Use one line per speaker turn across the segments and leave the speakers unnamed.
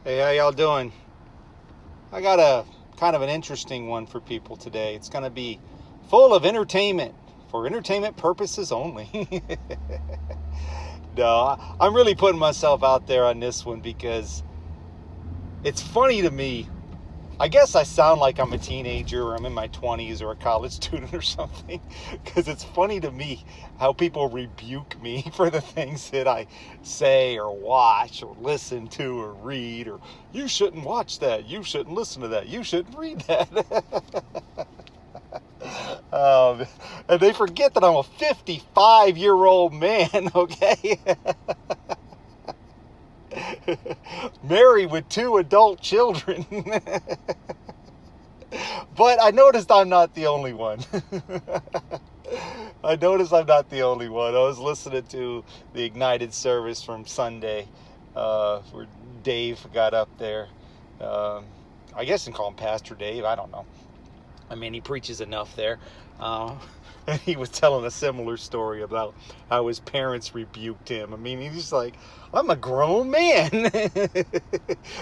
Hey, how y'all doing? I got a kind of an interesting one for people today. It's going to be full of entertainment for entertainment purposes only. No, I'm really putting myself out there on this one because it's funny to me. I guess I sound like I'm a teenager or I'm in my 20s or a college student or something, because it's funny to me how people rebuke me for the things that I say or watch or listen to or read, or you shouldn't watch that, you shouldn't listen to that, you shouldn't read that. And they forget that I'm a 55-year-old man, okay? Married with 2 adult children. But I noticed I'm not the only one. I was listening to the Ignited service from Sunday, where Dave got up there. I guess you can call him Pastor Dave. I don't know. I mean, he preaches enough there. And he was telling a similar story about how his parents rebuked him. I mean, he's just like, I'm a grown man.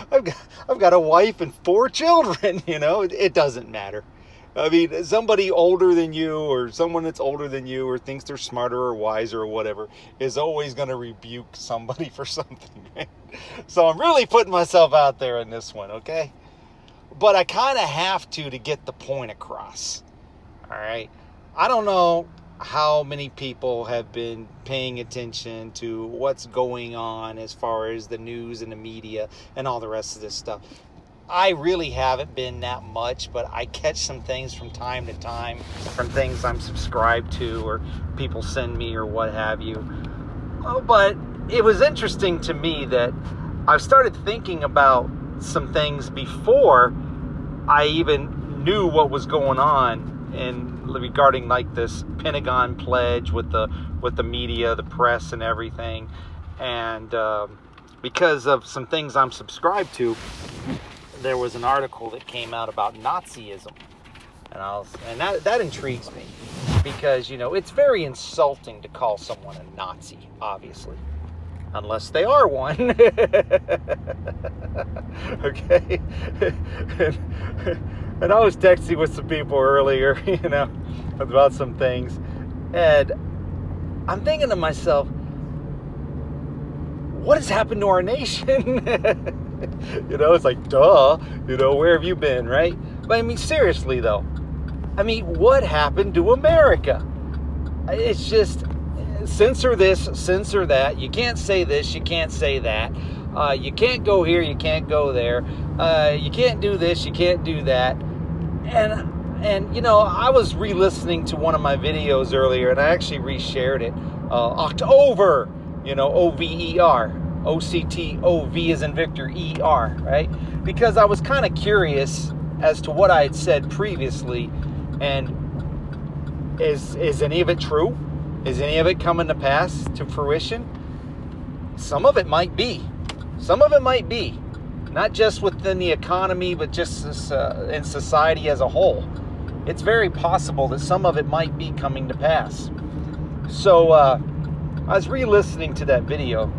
I've got a wife and 4 children, It doesn't matter. I mean, somebody older than you or someone that's older than you or thinks they're smarter or wiser or whatever is always going to rebuke somebody for something, right? So I'm really putting myself out there in this one, okay? But I kind of have to get the point across, all right? I don't know how many people have been paying attention to what's going on as far as the news and the media and all the rest of this stuff. I really haven't been that much, but I catch some things from time to time from things I'm subscribed to or people send me or what have you. But it was interesting to me that I've started thinking about some things before I even knew what was going on regarding like this Pentagon pledge with the media, the press, and everything, and because of some things I'm subscribed to, there was an article that came out about Nazism, and that intrigues me because it's very insulting to call someone a Nazi, obviously, unless they are one. Okay. And I was texting with some people earlier, about some things, and I'm thinking to myself, what has happened to our nation? It's like, duh, where have you been, right? But I mean, seriously though, what happened to America? It's just censor this, censor that. You can't say this, you can't say that. You can't go here, you can't go there. You can't do this, you can't do that. And I was re-listening to one of my videos earlier, and I actually reshared it. October, O-V-E-R. O-C-T-O-V as in Victor, E-R, right? Because I was kind of curious as to what I had said previously, and is any of it true? Is any of it coming to pass, to fruition? Some of it might be. Some of it might be. Not just within the economy, but just in society as a whole. It's very possible that some of it might be coming to pass. So I was re-listening to that video,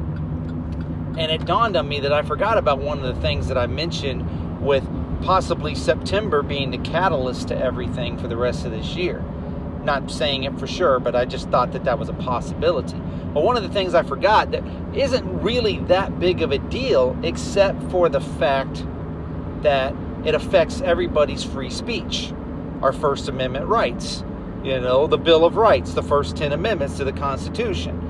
and it dawned on me that I forgot about one of the things that I mentioned with possibly September being the catalyst to everything for the rest of this year. Not saying it for sure, but I just thought that was a possibility. But one of the things I forgot that isn't really that big of a deal, except for the fact that it affects everybody's free speech, our First Amendment rights, the Bill of Rights, the first 10 amendments to the Constitution.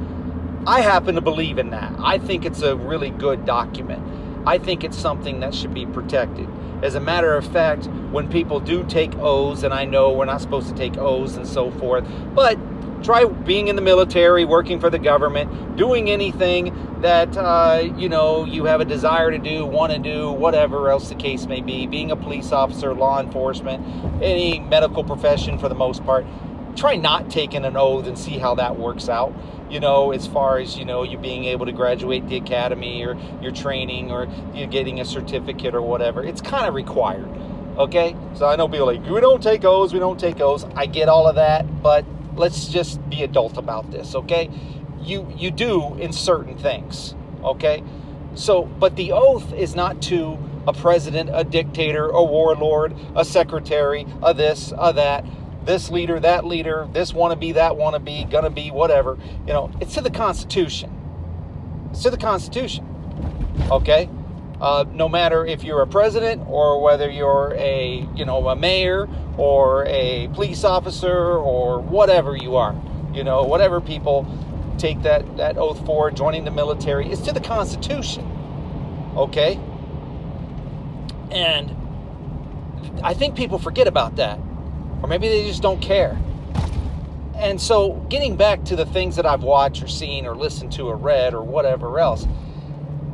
I happen to believe in that. I think it's a really good document. I think it's something that should be protected. As a matter of fact, when people do take oaths, and I know we're not supposed to take oaths and so forth, but try being in the military, working for the government, doing anything that, you have a desire to do, want to do, whatever else the case may be, being a police officer, law enforcement, any medical profession for the most part. Try not taking an oath and see how that works out. As far as, you being able to graduate the academy or your training or you getting a certificate or whatever. It's kind of required, okay? So I know people are like, we don't take oaths. I get all of that, but let's just be adult about this, okay? You do in certain things, okay? So, but the oath is not to a president, a dictator, a warlord, a secretary, a this, a that, this leader, this wannabe, that wannabe, gonna be, whatever. It's to the Constitution. It's to the Constitution. Okay? No matter if you're a president or whether you're a mayor or a police officer or whatever you are, whatever people take that oath for, joining the military, it's to the Constitution. Okay? And I think people forget about that. Or maybe they just don't care. And so getting back to the things that I've watched or seen or listened to or read or whatever else,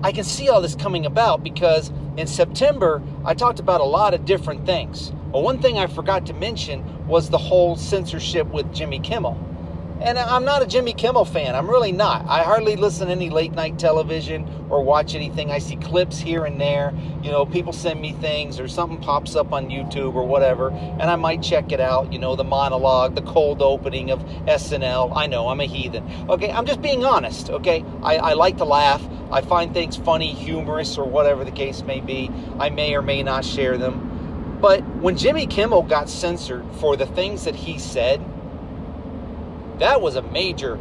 I can see all this coming about because in September, I talked about a lot of different things. Well, one thing I forgot to mention was the whole censorship with Jimmy Kimmel. And I'm not a Jimmy Kimmel fan. I'm really not. I hardly listen to any late night television or watch anything. I see clips here and there. People send me things or something pops up on YouTube or whatever, and I might check it out. The monologue, the cold opening of SNL. I know, I'm a heathen. Okay, I'm just being honest, okay? I like to laugh. I find things funny, humorous, or whatever the case may be. I may or may not share them. But when Jimmy Kimmel got censored for the things that he said, that was a major,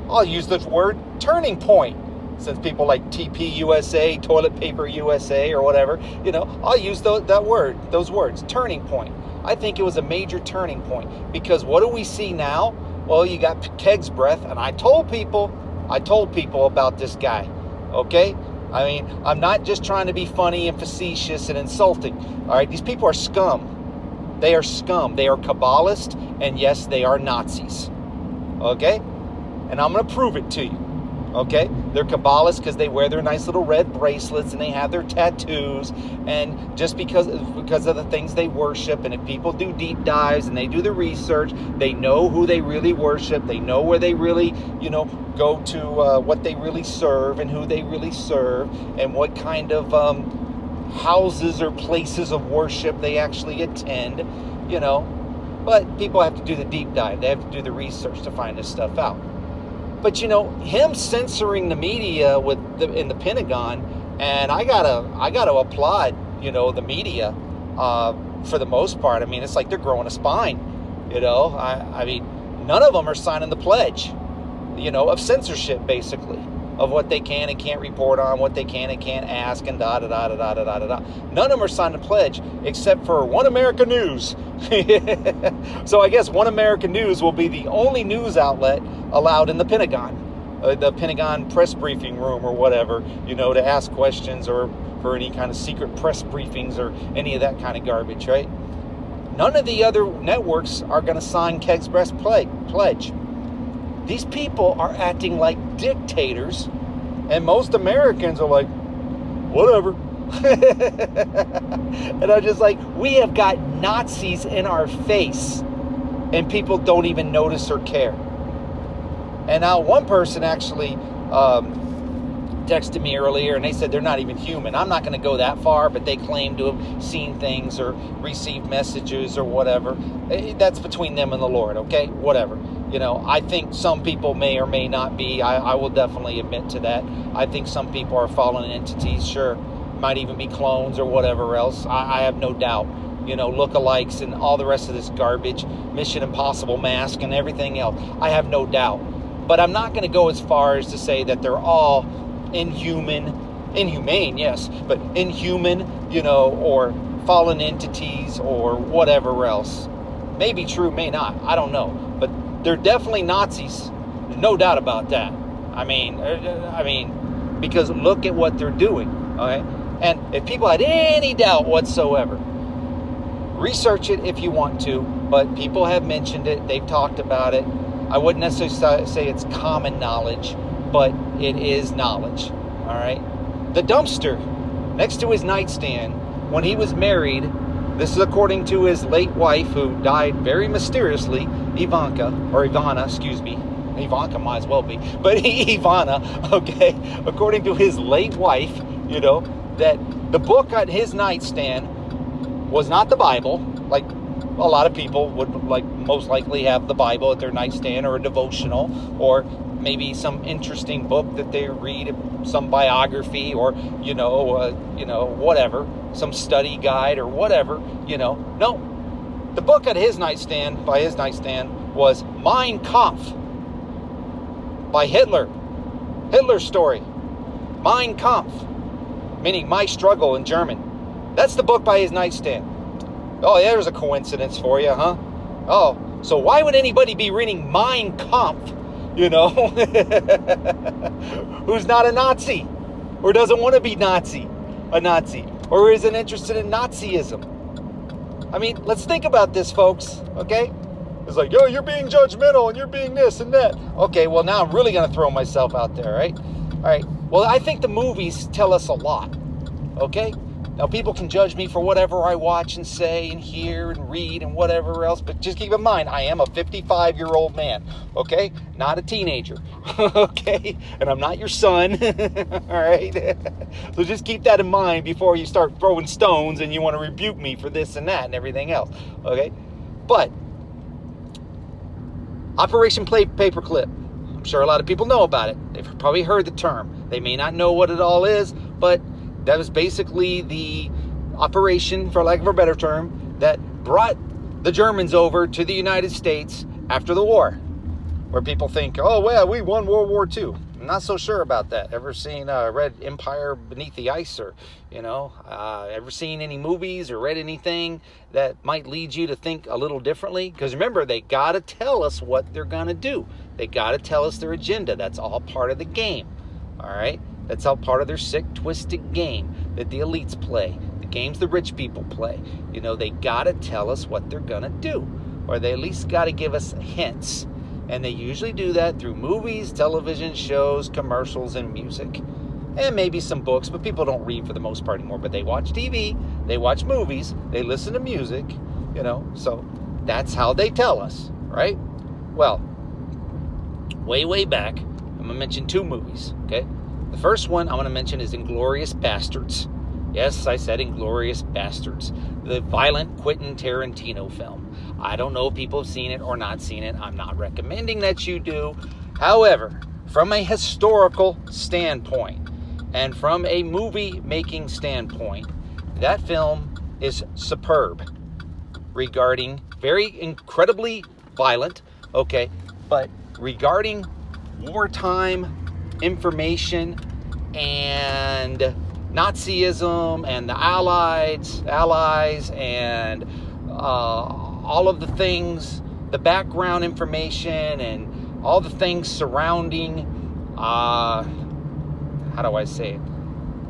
I'll use the word, turning point. Since people like TP USA, Toilet Paper USA, or whatever, I'll use those words, turning point. I think it was a major turning point because what do we see now? Well, you got Keg's Breath, and I told people about this guy, okay? I mean, I'm not just trying to be funny and facetious and insulting, all right? These people are scum. They are scum. They are Kabbalists, and yes, they are Nazis. Okay? And I'm going to prove it to you. Okay? They're Kabbalists because they wear their nice little red bracelets and they have their tattoos. And just because of the things they worship. And if people do deep dives and they do the research, they know who they really worship. They know where they really, go to what they really serve and who they really serve. And what kind of houses or places of worship they actually attend. But people have to do the deep dive. They have to do the research to find this stuff out. But, him censoring the media in the Pentagon, and I gotta applaud, the media for the most part. I mean, it's like they're growing a spine, I mean, none of them are signing the pledge, of censorship, basically, of what they can and can't report on, what they can and can't ask, and da-da-da-da-da-da-da-da. None of them are signing the pledge, except for One America News. So I guess One America News will be the only news outlet allowed in the Pentagon press briefing room or whatever, to ask questions or for any kind of secret press briefings or any of that kind of garbage, right? None of the other networks are going to sign Keg's Breath pledge. These people are acting like dictators, and most Americans are like, whatever. And I'm just like, we have got Nazis in our face, and people don't even notice or care. And now one person actually texted me earlier, and they said they're not even human. I'm not going to go that far, but they claim to have seen things or received messages or whatever. That's between them and the Lord, okay? Whatever. I think some people may or may not be. I will definitely admit to that. I think some people are fallen entities, sure. Might even be clones or whatever else. I have no doubt. Lookalikes and all the rest of this garbage, Mission Impossible mask and everything else. I have no doubt. But I'm not going to go as far as to say that they're all inhumane, yes, but inhuman, or fallen entities or whatever else. May be true, may not. I don't know. But they're definitely Nazis. There's no doubt about that. I mean, because look at what they're doing, okay? And if people had any doubt whatsoever, research it if you want to, but people have mentioned it. They've talked about it. I wouldn't necessarily say it's common knowledge, but it is knowledge, all right? The dumpster next to his nightstand when he was married, this is according to his late wife who died very mysteriously, Ivana, Ivanka might as well be, but Ivana, okay, according to his late wife, that the book on his nightstand was not the Bible, like a lot of people would most likely have the Bible at their nightstand or a devotional, or maybe some interesting book that they read, some biography, or whatever, some study guide or whatever. No, the book by his nightstand was Mein Kampf by Hitler. Hitler's story, Mein Kampf, meaning my struggle in German. That's the book by his nightstand. Oh, yeah, there's a coincidence for you, huh? Oh, so why would anybody be reading Mein Kampf, who's not a Nazi, or doesn't want to be a Nazi, or isn't interested in Nazism? I mean, let's think about this, folks, okay? It's like, yo, you're being judgmental, and you're being this and that. Okay, well, now I'm really going to throw myself out there, right? All right, well, I think the movies tell us a lot, okay? Now, people can judge me for whatever I watch and say and hear and read and whatever else, but just keep in mind, I am a 55-year-old man, okay? Not a teenager, okay? And I'm not your son, all right? So just keep that in mind before you start throwing stones and you want to rebuke me for this and that and everything else, okay? But Operation Paperclip, I'm sure a lot of people know about it. They've probably heard the term. They may not know what it all is, but that was basically the operation, for lack of a better term, that brought the Germans over to the United States after the war. Where people think, oh, well, we won World War II. I'm not so sure about that. Ever read Empire Beneath the Ice, or, ever seen any movies or read anything that might lead you to think a little differently? Because remember, they got to tell us what they're going to do. They got to tell us their agenda. That's all part of the game. All right? That's all part of their sick, twisted game that the elites play, the games the rich people play. They got to tell us what they're going to do, or they at least got to give us hints. And they usually do that through movies, television shows, commercials, and music. And maybe some books, but people don't read for the most part anymore. But they watch TV, they watch movies, they listen to music, so that's how they tell us, right? Well, way back, I'm going to mention two movies, okay? The first one I want to mention is Inglourious Bastards. Yes, I said Inglourious Bastards. The violent Quentin Tarantino film. I don't know if people have seen it or not seen it. I'm not recommending that you do. However, from a historical standpoint and from a movie-making standpoint, that film is superb. Regarding very incredibly violent, okay, but regarding wartime information and Nazism and the allies and all of the things, the background information and all the things surrounding, how do I say it?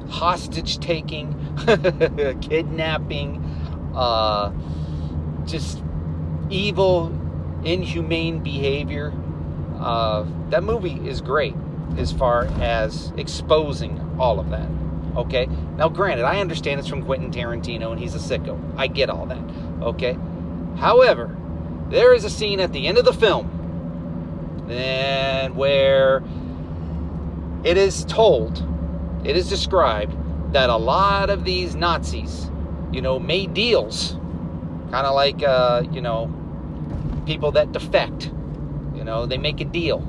Hostage taking, kidnapping, just evil, inhumane behavior. That movie is great as far as exposing all of that. Okay? Now, granted, I understand it's from Quentin Tarantino and he's a sicko. I get all that. Okay? However, there is a scene at the end of the film and where it is described that a lot of these Nazis, made deals, kind of like, people that defect. They make a deal.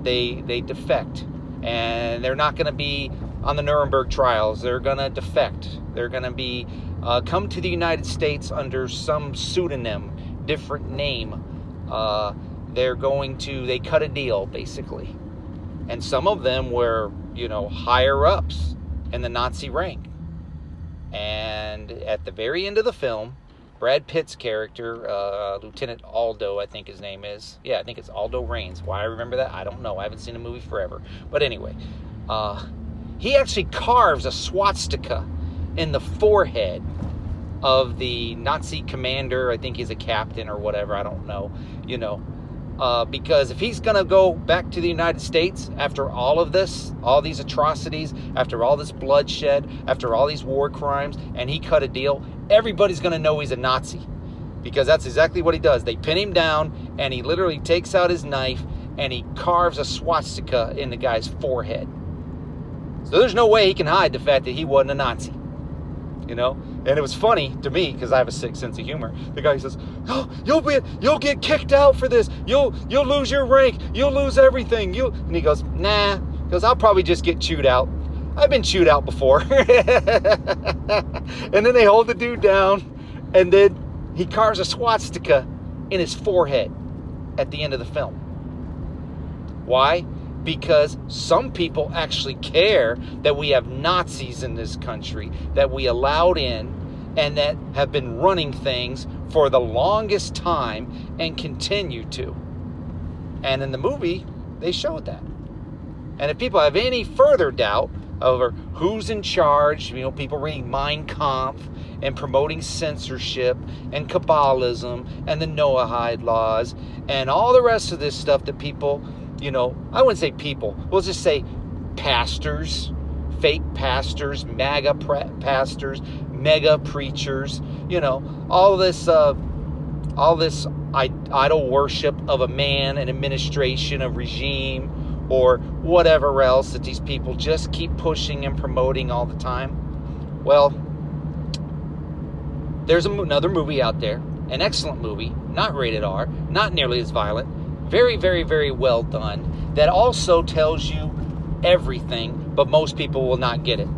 They defect. And they're not going to be on the Nuremberg trials. They're going to defect. They're going to be come to the United States under some pseudonym, different name. They cut a deal, basically. And some of them were, higher ups in the Nazi rank. And at the very end of the film, Brad Pitt's character, Lieutenant Aldo, I think his name is. Yeah, I think it's Aldo Raines. Why I remember that, I don't know. I haven't seen the movie forever. But anyway, he actually carves a swastika in the forehead of the Nazi commander. I think he's a captain or whatever. I don't know. Because if he's going to go back to the United States after all of this, all these atrocities, after all this bloodshed, after all these war crimes, and he cut a deal, everybody's going to know he's a Nazi. Because that's exactly what he does. They pin him down, and he literally takes out his knife, and he carves a swastika in the guy's forehead. So there's no way he can hide the fact that he wasn't a Nazi. you know. And it was funny to me because I have a sick sense of humor. The guy says, "Oh, you'll get kicked out for this. You'll lose your rank. You'll lose everything." And he goes, "Nah," because I'll probably just get chewed out. I've been chewed out before. And then they hold the dude down, and then he carves a swastika in his forehead at the end of the film. Why? Because some people actually care that we have Nazis in this country, that we allowed in, and that have been running things for the longest time and continue to. And in the movie, they showed that. And if people have any further doubt over who's in charge, you know, people reading Mein Kampf and promoting censorship and Kabbalism and the Noahide laws and all the rest of this stuff that people, you know, I wouldn't say people, we'll just say pastors, fake pastors, MAGA pastors, mega preachers, you know, all this idol worship of a man, an administration, a regime, or whatever else that these people just keep pushing and promoting all the time. Well, there's another movie out there, an excellent movie, not rated R, not nearly as violent, very, very, very well done, that also tells you everything, but most people will not get it.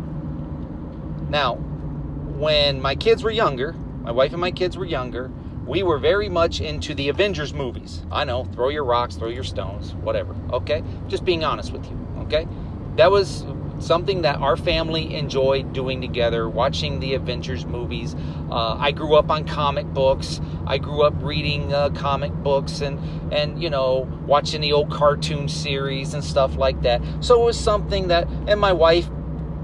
Now, when my kids were younger, my wife and my kids were younger, we were very much into the Avengers movies. I know, throw your rocks, throw your stones, whatever, okay? Just being honest with you, okay? That was something that our family enjoyed doing together, watching the Avengers movies. I grew up on comic books. I grew up reading comic books and you know, watching the old cartoon series and stuff like that. So it was something that, and my wife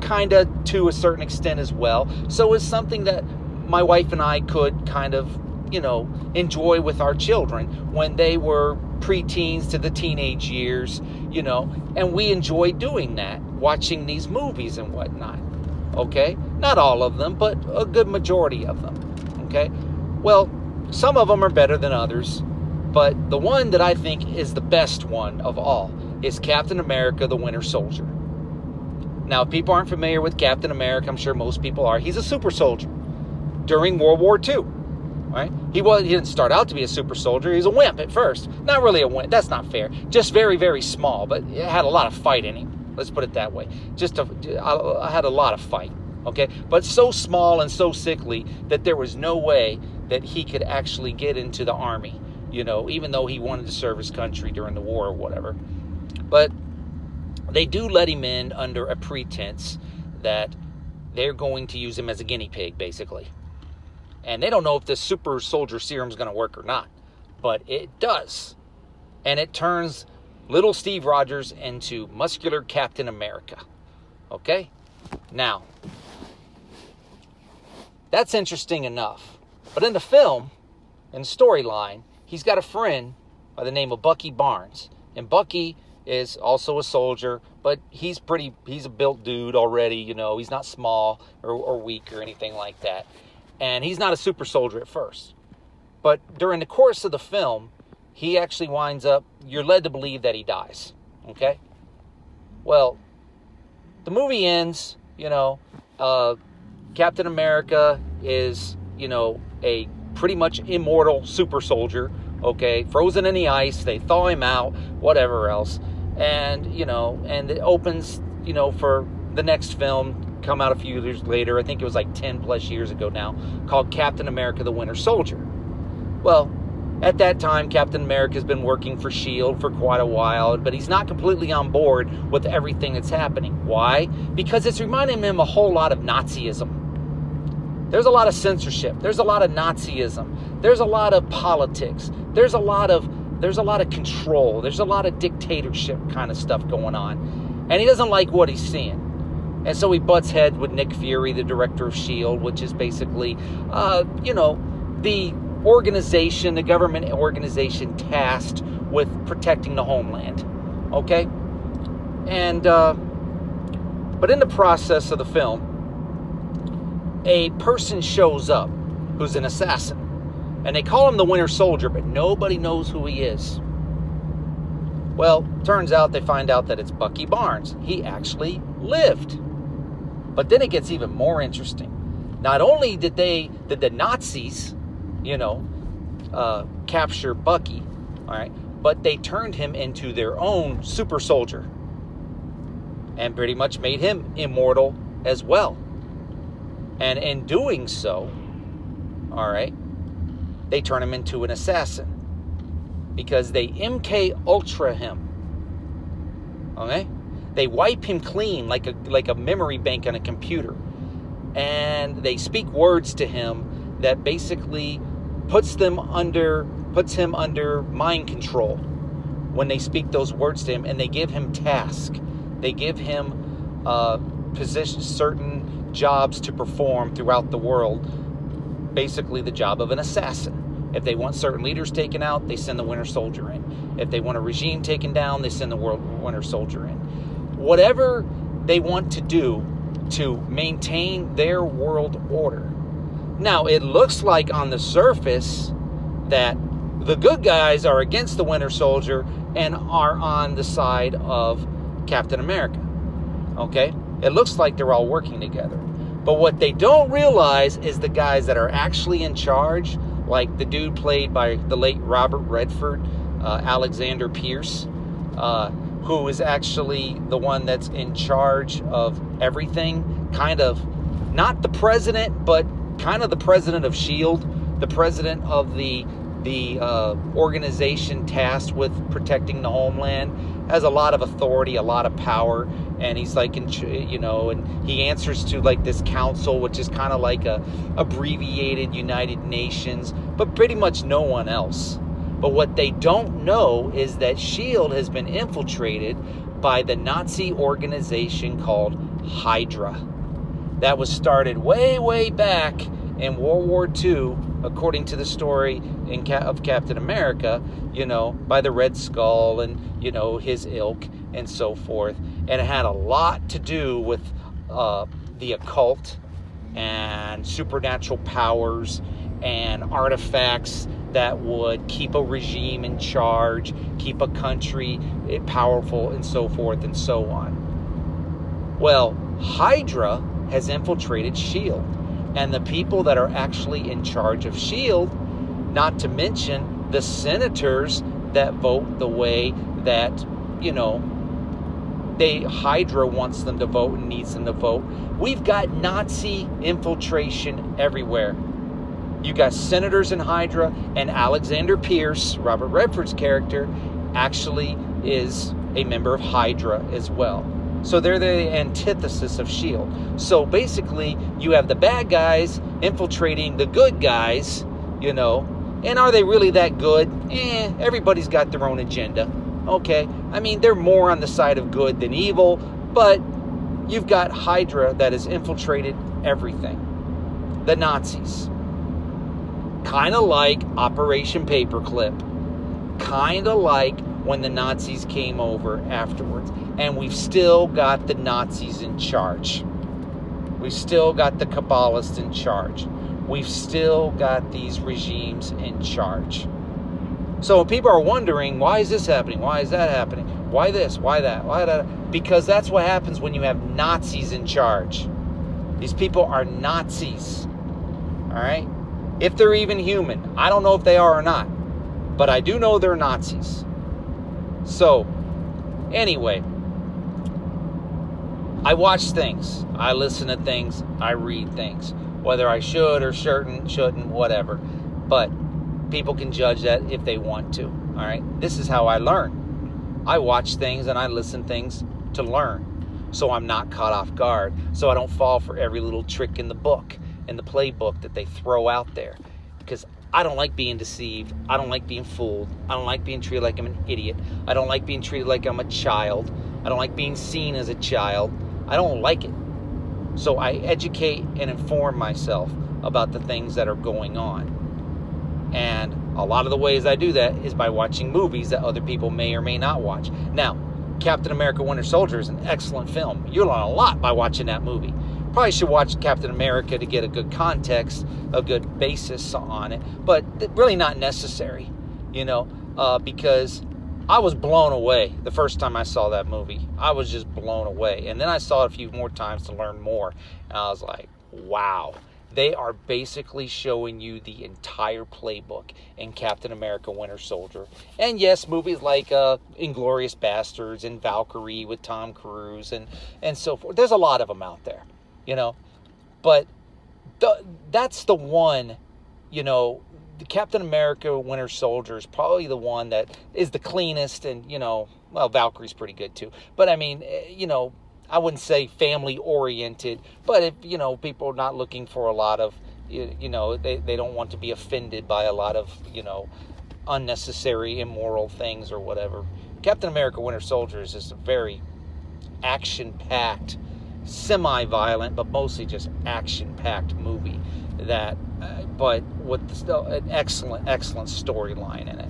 kind of to a certain extent as well. So it was something that my wife and I could kind of, you know, enjoy with our children when they were preteens to the teenage years, you know, and we enjoyed doing that, watching these movies and whatnot, okay? Not all of them, but a good majority of them, okay? Well, some of them are better than others, but the one that I think is the best one of all is Captain America, the Winter Soldier. Now, if people aren't familiar with Captain America, I'm sure most people are. He's a super soldier during World War II. Right? He didn't start out to be a super soldier. He was a wimp at first. Not really a wimp. That's not fair. Just very, very small, but it had a lot of fight in him. Let's put it that way. I had a lot of fight, okay? But so small and so sickly that there was no way that he could actually get into the army, you know, even though he wanted to serve his country during the war or whatever. But they do let him in under a pretense that they're going to use him as a guinea pig, basically. And they don't know if this super soldier serum is going to work or not. But it does. And it turns little Steve Rogers into muscular Captain America. Okay? Now, that's interesting enough. But in the film, in the storyline, he's got a friend by the name of Bucky Barnes. And Bucky is also a soldier, but he's a built dude already, you know. He's not small or weak or anything like that. And he's not a super soldier at first. But during the course of the film, he actually winds up, you're led to believe that he dies. Okay? Well, the movie ends, you know, Captain America is, you know, a pretty much immortal super soldier. Okay? Frozen in the ice. They thaw him out. Whatever else. And, you know, and it opens, you know, for the next film, come out a few years later, I think it was like 10 plus years ago now, called Captain America, the Winter Soldier. Well, at that time, Captain America has been working for S.H.I.E.L.D. for quite a while, but he's not completely on board with everything that's happening. Why? Because it's reminding him a whole lot of Nazism. There's a lot of censorship. There's a lot of Nazism. There's a lot of politics. There's a lot of control. There's a lot of dictatorship kind of stuff going on. And he doesn't like what he's seeing. And so he butts heads with Nick Fury, the director of S.H.I.E.L.D., which is basically, you know, the organization, the government organization tasked with protecting the homeland. Okay? And, but in the process of the film, a person shows up who's an assassin. And they call him the Winter Soldier, but nobody knows who he is. Well, turns out they find out that it's Bucky Barnes. He actually lived. But then it gets even more interesting. Not only did the Nazis, capture Bucky, all right, but they turned him into their own super soldier and pretty much made him immortal as well. And in doing so, all right, they turn him into an assassin because they MK Ultra him. Okay? They wipe him clean like a memory bank on a computer. And they speak words to him that basically puts him under mind control when they speak those words to him, and they give him tasks. They give him certain jobs to perform throughout the world, basically the job of an assassin. If they want certain leaders taken out, they send the Winter Soldier in. If they want a regime taken down, they send the Winter Soldier in. Whatever they want to do to maintain their world order. Now, it looks like on the surface that the good guys are against the Winter Soldier and are on the side of Captain America. Okay? It looks like they're all working together. But what they don't realize is the guys that are actually in charge, like the dude played by the late Robert Redford, Alexander Pierce, who is actually the one that's in charge of everything, kind of, not the president, but kind of the president of S.H.I.E.L.D., the president of the organization tasked with protecting the homeland, has a lot of authority, a lot of power, and he's like, and he answers to like this council, which is kind of like a abbreviated United Nations, but pretty much no one else. But what they don't know is that S.H.I.E.L.D. has been infiltrated by the Nazi organization called Hydra. That was started way, way back in World War II, according to the story of Captain America, by the Red Skull and, his ilk and so forth. And it had a lot to do with the occult and supernatural powers and artifacts that would keep a regime in charge, keep a country powerful, and so forth and so on. Well, Hydra has infiltrated S.H.I.E.L.D., and the people that are actually in charge of S.H.I.E.L.D., not to mention the senators that vote the way that, Hydra wants them to vote and needs them to vote. We've got Nazi infiltration everywhere. You got senators in Hydra, and Alexander Pierce, Robert Redford's character, actually is a member of Hydra as well. So they're the antithesis of S.H.I.E.L.D. So basically, you have the bad guys infiltrating the good guys, and are they really that good? Everybody's got their own agenda. Okay, I mean, they're more on the side of good than evil, but you've got Hydra that has infiltrated everything. The Nazis. Kind of like Operation Paperclip. Kind of like when the Nazis came over afterwards. And we've still got the Nazis in charge. We've still got the Kabbalists in charge. We've still got these regimes in charge. So when people are wondering, why is this happening? Why is that happening? Why this? Why that? Why that? Because that's what happens when you have Nazis in charge. These people are Nazis. All right? If they're even human. I don't know if they are or not. But I do know they're Nazis. So, anyway, I watch things. I listen to things. I read things. Whether I should or shouldn't, whatever. But people can judge that if they want to. All right? This is how I learn. I watch things and I listen things to learn. So I'm not caught off guard. So I don't fall for every little trick in the book, in the playbook that they throw out there. Because I don't like being deceived. I don't like being fooled. I don't like being treated like I'm an idiot. I don't like being treated like I'm a child. I don't like being seen as a child. I don't like it. So I educate and inform myself about the things that are going on. And a lot of the ways I do that is by watching movies that other people may or may not watch. Now, Captain America Winter Soldier is an excellent film. You'll learn a lot by watching that movie. Probably should watch Captain America to get a good context, a good basis on it. But really not necessary, because I was blown away the first time I saw that movie. I was just blown away. And then I saw it a few more times to learn more. And I was like, wow. They are basically showing you the entire playbook in Captain America Winter Soldier. And yes, movies like Inglourious Bastards and Valkyrie with Tom Cruise and so forth. There's a lot of them out there, you know. But that's the one, you know, the Captain America Winter Soldier is probably the one that is the cleanest. And, you know, well, Valkyrie's pretty good too. But, I mean, you know, I wouldn't say family-oriented, but if, you know, people are not looking for a lot of, you know, they don't want to be offended by a lot of, you know, unnecessary, immoral things or whatever. Captain America Winter Soldier is just a very action-packed, semi-violent, but mostly just action-packed movie that, but with still an excellent storyline in it.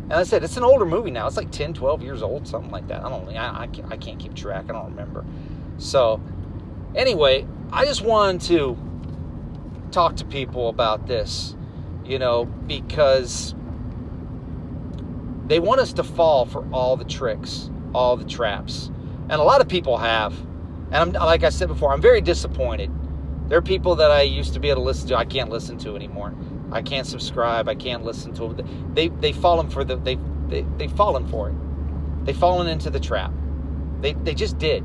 And I said, it's an older movie now. It's like 10, 12 years old, something like that. I can't keep track. I don't remember. So, anyway, I just wanted to talk to people about this, you know, because they want us to fall for all the tricks, all the traps. And a lot of people have. And like I said before, I'm very disappointed. There are people that I used to be able to listen to, I can't listen to anymore. I can't subscribe. I can't listen to them. They've fallen for they've fallen for it. They've fallen into the trap. They just did.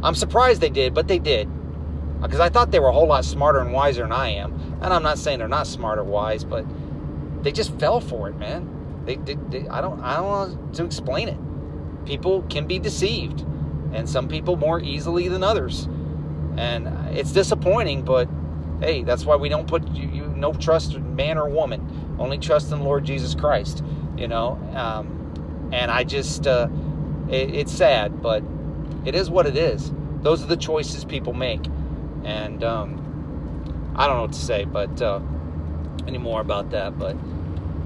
I'm surprised they did, but they did. Because I thought they were a whole lot smarter and wiser than I am. And I'm not saying they're not smart or wise, but they just fell for it, man. I don't know to explain it. People can be deceived, and some people more easily than others. And it's disappointing, but hey, that's why we don't put you no trust in man or woman, only trust in the Lord Jesus Christ, you know. And I just, it's sad, but it is what it is. Those are the choices people make. And I don't know what to say, but any more about that. But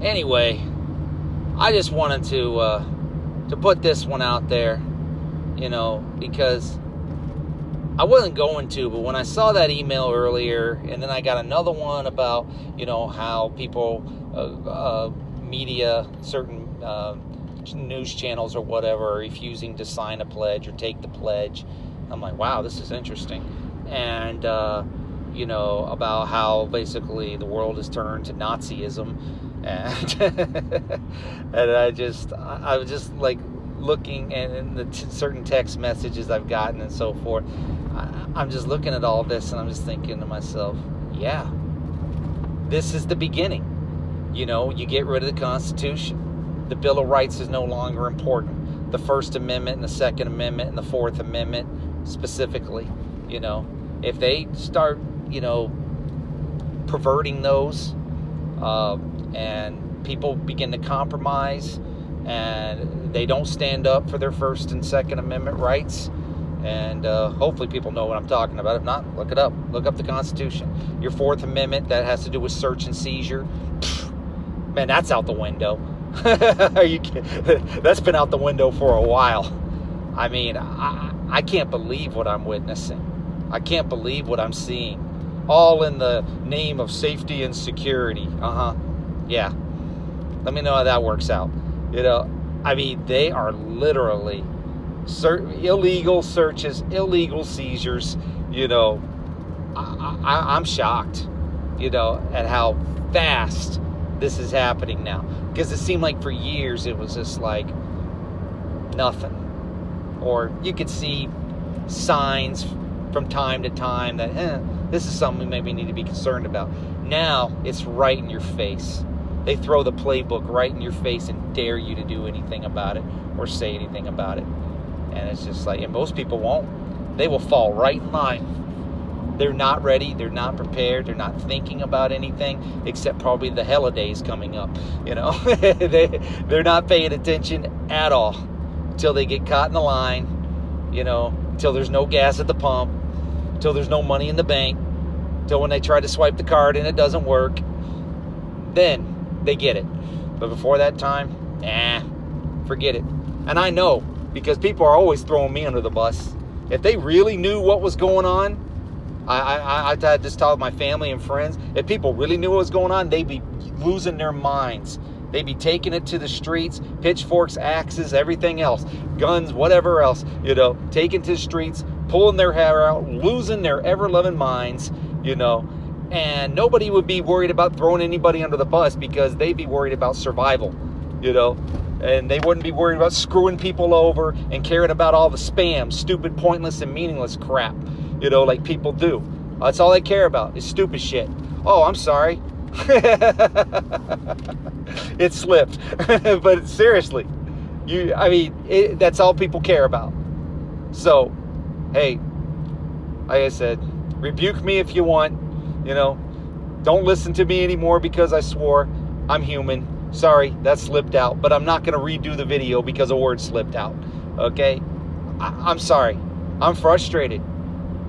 anyway, I just wanted to put this one out there, you know, because I wasn't going to, but when I saw that email earlier, and then I got another one about, you know, how people, media, certain news channels or whatever are refusing to sign a pledge or take the pledge. I'm like, wow, this is interesting. And, you know, about how basically the world has turned to Nazism. And, and I was just like looking and the certain text messages I've gotten and so forth. I'm just looking at all this and I'm just thinking to myself, yeah, this is the beginning. You know, you get rid of the Constitution. The Bill of Rights is no longer important. The First Amendment and the Second Amendment and the Fourth Amendment specifically, you know, if they start, you know, perverting those and people begin to compromise and they don't stand up for their First and Second Amendment rights, and hopefully people know what I'm talking about. If not, look it up. Look up the Constitution. Your Fourth Amendment, that has to do with search and seizure. Man, that's out the window. Are you kidding? That's been out the window for a while. I mean, I can't believe what I'm witnessing. I can't believe what I'm seeing. All in the name of safety and security. Yeah. Let me know how that works out. You know, I mean, they are literally illegal searches, illegal seizures. You know, I'm shocked, you know, at how fast this is happening now. Because it seemed like for years it was just like nothing. Or you could see signs from time to time that, this is something we maybe need to be concerned about. Now it's right in your face. They throw the playbook right in your face and dare you to do anything about it or say anything about it. And it's just like, and most people won't. They will fall right in line. They're not ready. They're not prepared. They're not thinking about anything except probably the holidays coming up. You know, they're not paying attention at all until they get caught in the line, you know, until there's no gas at the pump, until there's no money in the bank, until when they try to swipe the card and it doesn't work. Then they get it. But before that time, forget it. And I know, because people are always throwing me under the bus. If they really knew what was going on, I had this talk with my family and friends. If people really knew what was going on, they'd be losing their minds. They'd be taking it to the streets, pitchforks, axes, everything else, guns, whatever else, you know, taking to the streets, pulling their hair out, losing their ever-loving minds, you know, And nobody would be worried about throwing anybody under the bus because they'd be worried about survival, you know. And they wouldn't be worried about screwing people over and caring about all the spam, stupid, pointless, and meaningless crap, you know, like people do. That's all they care about is stupid shit. Oh, I'm sorry. It slipped. But seriously, that's all people care about. So, hey, like I said, rebuke me if you want, you know. Don't listen to me anymore because I swore. I'm human. Sorry, that slipped out, but I'm not going to redo the video because a word slipped out, okay? I'm sorry. I'm frustrated.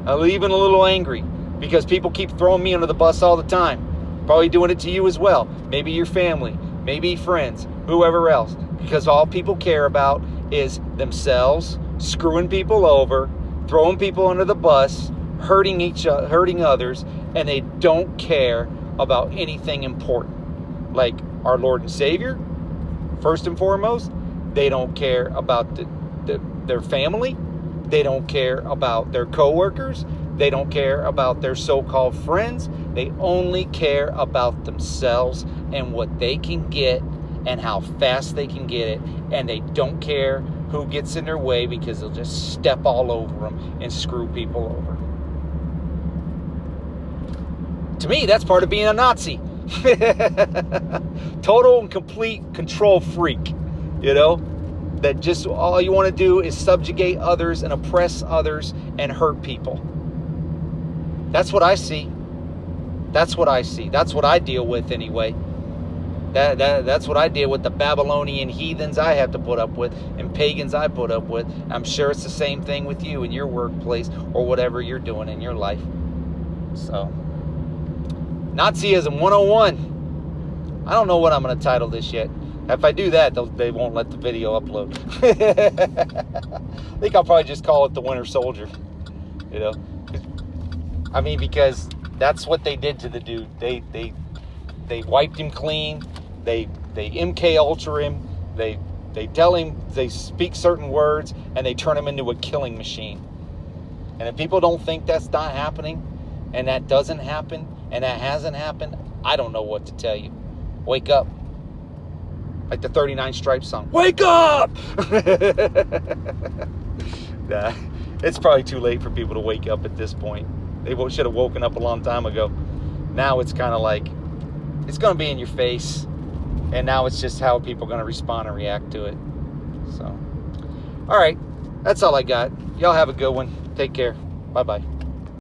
I'm even a little angry because people keep throwing me under the bus all the time. Probably doing it to you as well. Maybe your family, maybe friends, whoever else. Because all people care about is themselves, screwing people over, throwing people under the bus, hurting others, and they don't care about anything important. Like our Lord and Savior, first and foremost. They don't care about their family. They don't care about their coworkers. They don't care about their so-called friends. They only care about themselves and what they can get and how fast they can get it. And they don't care who gets in their way because they'll just step all over them and screw people over. To me, that's part of being a Nazi. Total and complete control freak, you know, that just all you want to do is subjugate others and oppress others and hurt people. That's what I see. That's what I see. That's what I deal with anyway. That's what I deal with, the Babylonian heathens I have to put up with and pagans I put up with. I'm sure it's the same thing with you in your workplace or whatever you're doing in your life. So, Nazism 101. I don't know what I'm going to title this yet. If I do that, they won't let the video upload. I think I'll probably just call it the Winter Soldier. You know, I mean, because that's what they did to the dude. They wiped him clean. They MK Ultra him. They tell him, they speak certain words, and they turn him into a killing machine. And if people don't think that's not happening, and that doesn't happen, and that hasn't happened, I don't know what to tell you. Wake up. Like the 39 Stripes song. Wake up! Nah, it's probably too late for people to wake up at this point. They should have woken up a long time ago. Now it's kind of like, it's going to be in your face. And now it's just how people are going to respond and react to it. So, all right. That's all I got. Y'all have a good one. Take care. Bye-bye.